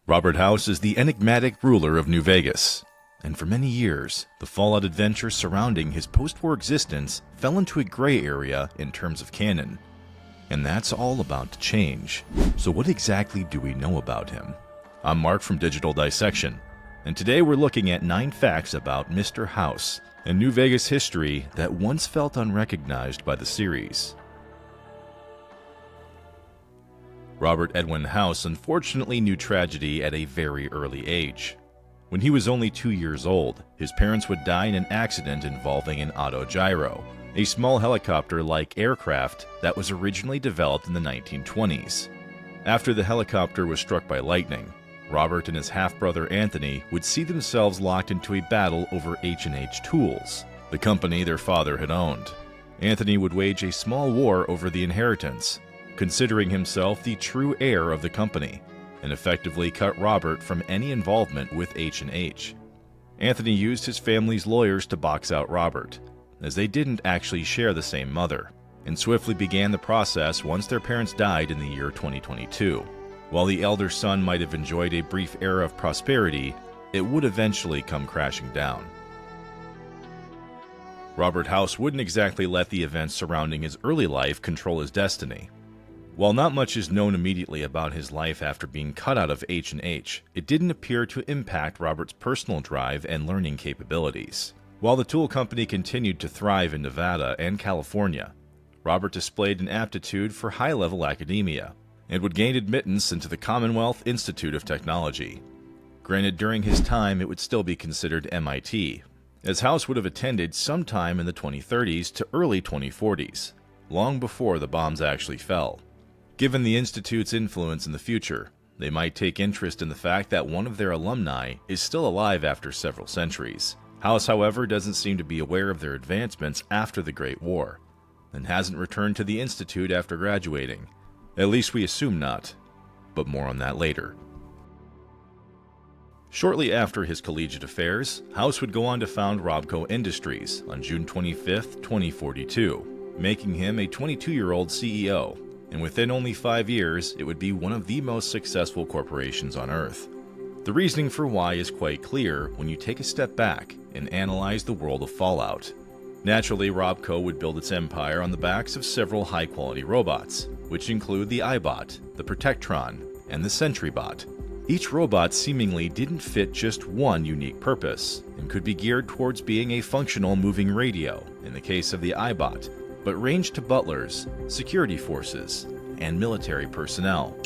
Robert House is the enigmatic ruler of New Vegas, and for many years, the Fallout adventure surrounding his post-war existence fell into a gray area in terms of canon. And that's all about to change. So what exactly do we know about him? I'm Mark from Digital Dissection, and today we're looking at 9 facts about Mr. House and New Vegas history that once felt unrecognized by the series. Robert Edwin House unfortunately knew tragedy at a very early age. When he was only 2 years old, his parents would die in an accident involving an autogyro, a small helicopter-like aircraft that was originally developed in the 1920s. After the helicopter was struck by lightning, Robert and his half-brother Anthony would see themselves locked into a battle over H&H Tools, the company their father had owned. Anthony would wage a small war over the inheritance, considering himself the true heir of the company, and effectively cut Robert from any involvement with H&H. Anthony used his family's lawyers to box out Robert, as they didn't actually share the same mother, and swiftly began the process once their parents died in the year 2022. While the elder son might have enjoyed a brief era of prosperity, it would eventually come crashing down. Robert House wouldn't exactly let the events surrounding his early life control his destiny. While not much is known immediately about his life after being cut out of H&H, it didn't appear to impact Robert's personal drive and learning capabilities. While the tool company continued to thrive in Nevada and California, Robert displayed an aptitude for high-level academia and would gain admittance into the Commonwealth Institute of Technology. Granted, during his time it would still be considered MIT, as House would have attended sometime in the 2030s to early 2040s, long before the bombs actually fell. Given the Institute's influence in the future, they might take interest in the fact that one of their alumni is still alive after several centuries. House, however, doesn't seem to be aware of their advancements after the Great War, and hasn't returned to the Institute after graduating. At least we assume not, but more on that later. Shortly after his collegiate affairs, House would go on to found Robco Industries on June 25, 2042, making him a 22-year-old CEO. And within only 5 years, it would be one of the most successful corporations on Earth. The reasoning for why is quite clear when you take a step back and analyze the world of Fallout. Naturally, Robco would build its empire on the backs of several high-quality robots, which include the iBot, the Protectron, and the SentryBot. Each robot seemingly didn't fit just one unique purpose, and could be geared towards being a functional moving radio, in the case of the iBot, but ranged to butlers, security forces, and military personnel.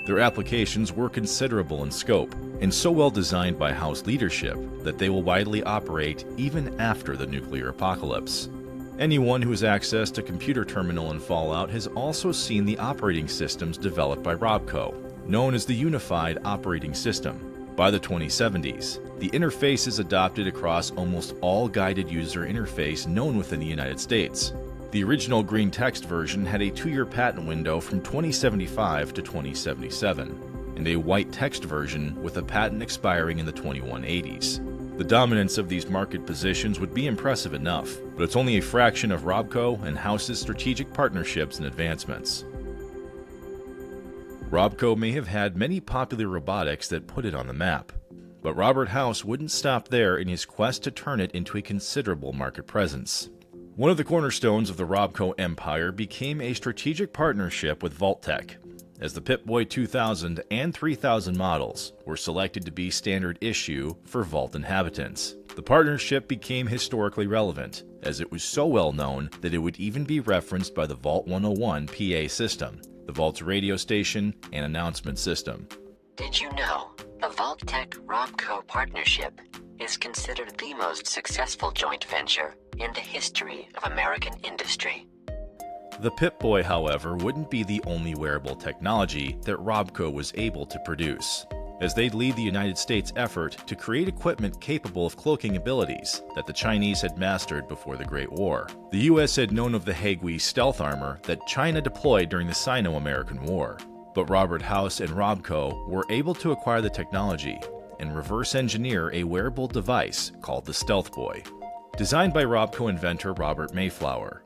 Their applications were considerable in scope, and so well designed by House leadership that they will widely operate even after the nuclear apocalypse. Anyone who has access to computer terminal in Fallout has also seen the operating systems developed by Robco, known as the Unified Operating System. By the 2070s, the interface is adopted across almost all guided user interface known within the United States. The original green text version had a 2-year patent window from 2075 to 2077, and a white text version with a patent expiring in the 2180s. The dominance of these market positions would be impressive enough, but it's only a fraction of Robco and House's strategic partnerships and advancements. Robco may have had many popular robotics that put it on the map, but Robert House wouldn't stop there in his quest to turn it into a considerable market presence. One of the cornerstones of the Robco empire became a strategic partnership with Vault-Tec, as the Pip-Boy 2000 and 3000 models were selected to be standard issue for Vault inhabitants. The partnership became historically relevant, as it was so well known that it would even be referenced by the Vault 101 PA system, the Vault's radio station and announcement system. Did you know the Vault-Tec-Robco partnership is considered the most successful joint venture in the history of American industry? The Pip-Boy, however, wouldn't be the only wearable technology that Robco was able to produce, as they'd lead the United States' effort to create equipment capable of cloaking abilities that the Chinese had mastered before the Great War. The US had known of the Haegui stealth armor that China deployed during the Sino-American War, but Robert House and Robco were able to acquire the technology and reverse engineer a wearable device called the Stealth Boy. Designed by Robco inventor Robert Mayflower,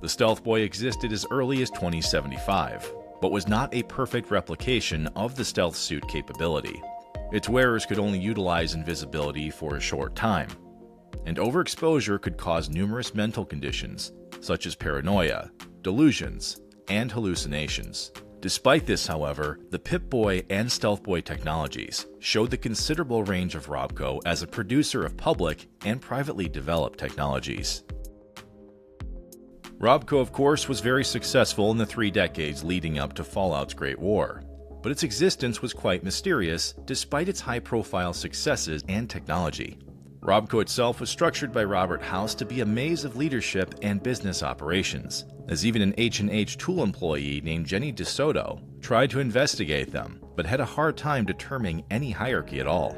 the Stealth Boy existed as early as 2075, but was not a perfect replication of the stealth suit capability. Its wearers could only utilize invisibility for a short time, and overexposure could cause numerous mental conditions, such as paranoia, delusions, and hallucinations. Despite this, however, the Pip-Boy and Stealth-Boy technologies showed the considerable range of Robco as a producer of public and privately developed technologies. Robco, of course, was very successful in the 3 decades leading up to Fallout's Great War, but its existence was quite mysterious despite its high-profile successes and technology. Robco itself was structured by Robert House to be a maze of leadership and business operations, as even an H&H Tool employee named Jenny DeSoto tried to investigate them, but had a hard time determining any hierarchy at all.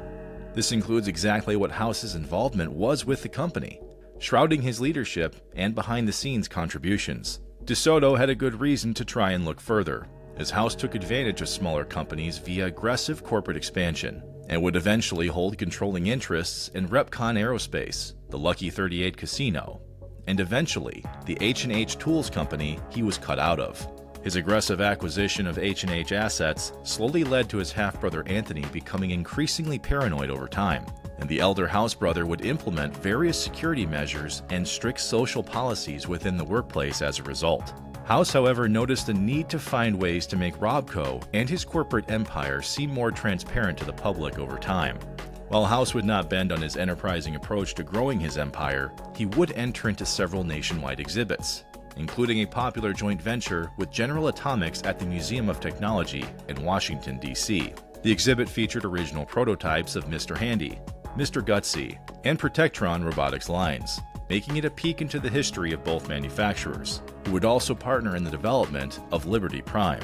This includes exactly what House's involvement was with the company, shrouding his leadership and behind-the-scenes contributions. DeSoto had a good reason to try and look further, as House took advantage of smaller companies via aggressive corporate expansion, and would eventually hold controlling interests in Repcon Aerospace, the Lucky 38 Casino, and eventually the H&H Tools company he was cut out of. His aggressive acquisition of H&H assets slowly led to his half-brother Anthony becoming increasingly paranoid over time, and the elder House brother would implement various security measures and strict social policies within the workplace as a result. House, however, noticed the need to find ways to make Robco and his corporate empire seem more transparent to the public over time. While House would not bend on his enterprising approach to growing his empire, he would enter into several nationwide exhibits, including a popular joint venture with General Atomics at the Museum of Technology in Washington, D.C. The exhibit featured original prototypes of Mr. Handy, Mr. Gutsy, and Protectron robotics lines, making it a peek into the history of both manufacturers, who would also partner in the development of Liberty Prime.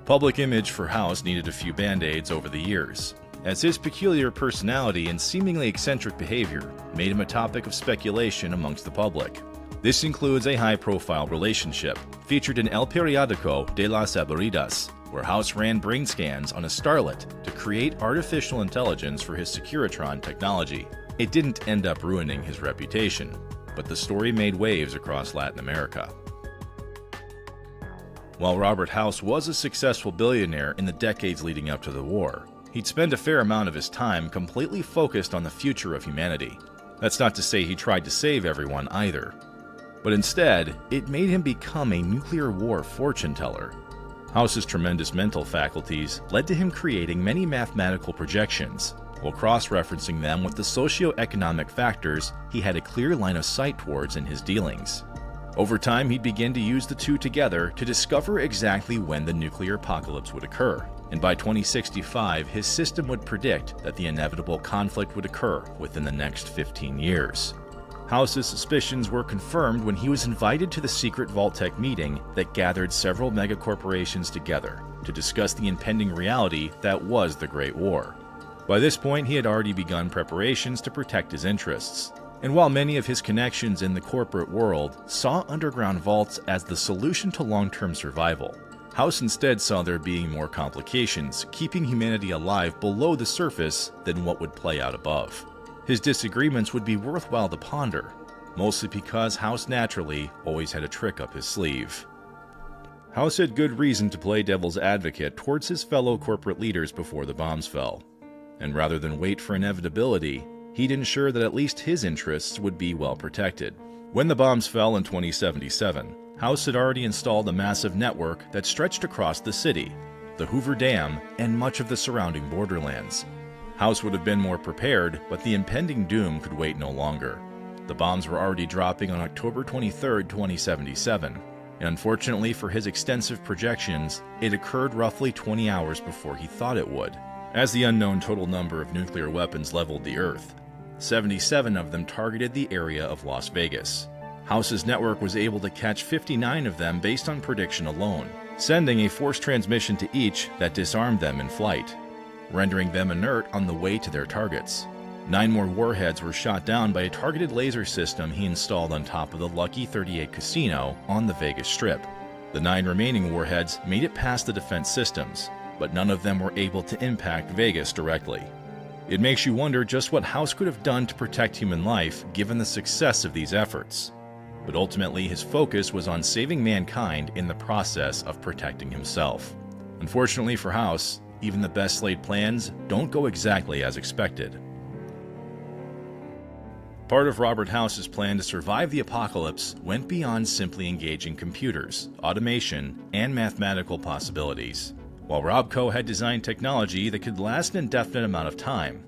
Public image for House needed a few band-aids over the years, as his peculiar personality and seemingly eccentric behavior made him a topic of speculation amongst the public. This includes a high-profile relationship featured in El Periódico de las Aburridas, where House ran brain scans on a starlet to create artificial intelligence for his Securitron technology. It didn't end up ruining his reputation, but the story made waves across Latin America. While Robert House was a successful billionaire in the decades leading up to the war, he'd spend a fair amount of his time completely focused on the future of humanity. That's not to say he tried to save everyone either, but instead, it made him become a nuclear war fortune teller. House's tremendous mental faculties led to him creating many mathematical projections, while cross-referencing them with the socio-economic factors he had a clear line of sight towards in his dealings. Over time, he'd begin to use the two together to discover exactly when the nuclear apocalypse would occur, and by 2065, his system would predict that the inevitable conflict would occur within the next 15 years. House's suspicions were confirmed when he was invited to the secret Vault-Tec meeting that gathered several megacorporations together to discuss the impending reality that was the Great War. By this point, he had already begun preparations to protect his interests, and while many of his connections in the corporate world saw underground vaults as the solution to long-term survival, House instead saw there being more complications keeping humanity alive below the surface than what would play out above. His disagreements would be worthwhile to ponder, mostly because House naturally always had a trick up his sleeve. House had good reason to play devil's advocate towards his fellow corporate leaders before the bombs fell, and rather than wait for inevitability, he'd ensure that at least his interests would be well protected. When the bombs fell in 2077, House had already installed a massive network that stretched across the city, the Hoover Dam, and much of the surrounding borderlands. House would have been more prepared, but the impending doom could wait no longer. The bombs were already dropping on October 23, 2077, and unfortunately for his extensive projections, it occurred roughly 20 hours before he thought it would. As the unknown total number of nuclear weapons leveled the Earth, 77 of them targeted the area of Las Vegas. House's network was able to catch 59 of them based on prediction alone, sending a force transmission to each that disarmed them in flight, rendering them inert on the way to their targets. 9 more warheads were shot down by a targeted laser system he installed on top of the Lucky 38 Casino on the Vegas Strip. The 9 remaining warheads made it past the defense systems, but none of them were able to impact Vegas directly. It makes you wonder just what House could have done to protect human life given the success of these efforts. But ultimately, his focus was on saving mankind in the process of protecting himself. Unfortunately for House, even the best laid plans don't go exactly as expected. Part of Robert House's plan to survive the apocalypse went beyond simply engaging computers, automation, and mathematical possibilities. While Robco had designed technology that could last an indefinite amount of time,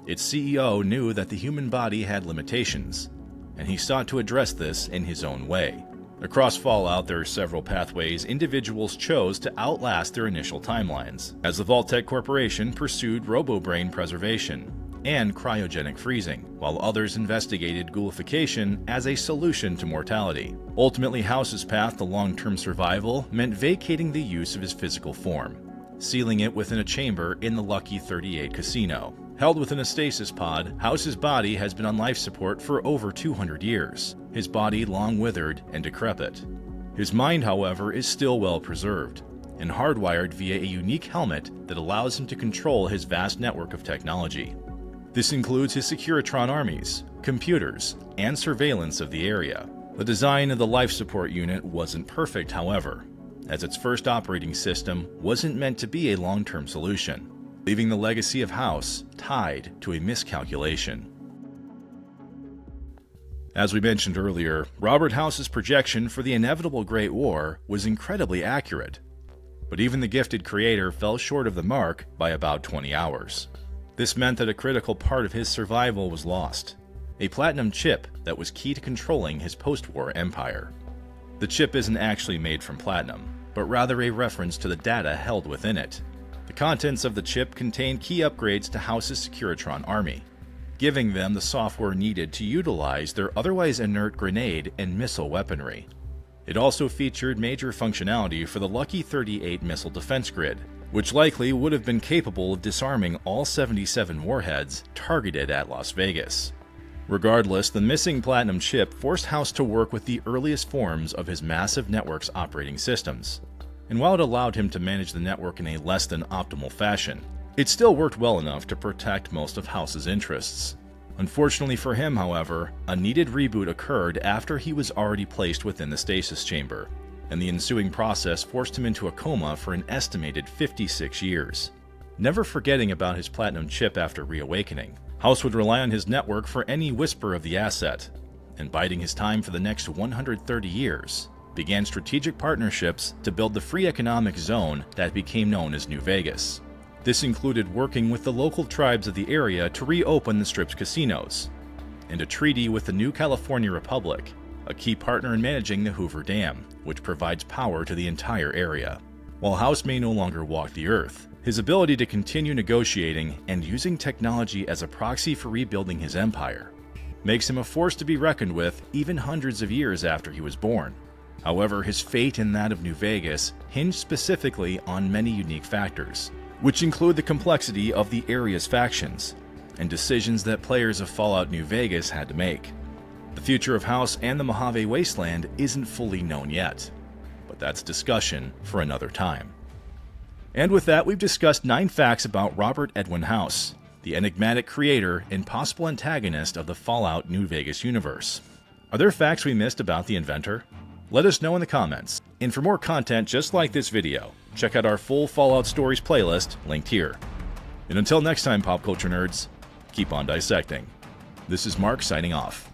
its CEO knew that the human body had limitations, and he sought to address this in his own way. Across Fallout, there are several pathways individuals chose to outlast their initial timelines, as the Vault-Tec Corporation pursued robo-brain preservation and cryogenic freezing, while others investigated ghoulification as a solution to mortality. Ultimately, House's path to long-term survival meant vacating the use of his physical form, sealing it within a chamber in the Lucky 38 casino. Held within a stasis pod, House's body has been on life support for over 200 years, his body long withered and decrepit. His mind, however, is still well preserved, and hardwired via a unique helmet that allows him to control his vast network of technology. This includes his Securitron armies, computers, and surveillance of the area. The design of the life support unit wasn't perfect, however, as its first operating system wasn't meant to be a long-term solution, leaving the legacy of House tied to a miscalculation. As we mentioned earlier, Robert House's projection for the inevitable Great War was incredibly accurate, but even the gifted creator fell short of the mark by about 20 hours. This meant that a critical part of his survival was lost, a platinum chip that was key to controlling his post-war empire. The chip isn't actually made from platinum, but rather a reference to the data held within it. The contents of the chip contained key upgrades to House's Securitron army, giving them the software needed to utilize their otherwise inert grenade and missile weaponry. It also featured major functionality for the Lucky 38 missile defense grid, which likely would have been capable of disarming all 77 warheads targeted at Las Vegas. Regardless, the missing platinum chip forced House to work with the earliest forms of his massive network's operating systems, and while it allowed him to manage the network in a less than optimal fashion, it still worked well enough to protect most of House's interests. Unfortunately for him, however, a needed reboot occurred after he was already placed within the stasis chamber, and the ensuing process forced him into a coma for an estimated 56 years. Never forgetting about his platinum chip after reawakening, House would rely on his network for any whisper of the asset, and biding his time for the next 130 years, began strategic partnerships to build the free economic zone that became known as New Vegas. This included working with the local tribes of the area to reopen the Strip's casinos, and a treaty with the New California Republic, a key partner in managing the Hoover Dam, which provides power to the entire area. While House may no longer walk the earth, his ability to continue negotiating and using technology as a proxy for rebuilding his empire makes him a force to be reckoned with even hundreds of years after he was born. However, his fate and that of New Vegas hinged specifically on many unique factors, which include the complexity of the area's factions and decisions that players of Fallout New Vegas had to make. The future of House and the Mojave Wasteland isn't fully known yet, but that's discussion for another time. And with that, we've discussed 9 facts about Robert Edwin House, the enigmatic creator and possible antagonist of the Fallout New Vegas universe. Are there facts we missed about the inventor? Let us know in the comments. And for more content just like this video, check out our full Fallout Stories playlist linked here. And until next time, pop culture nerds, keep on dissecting. This is Mark signing off.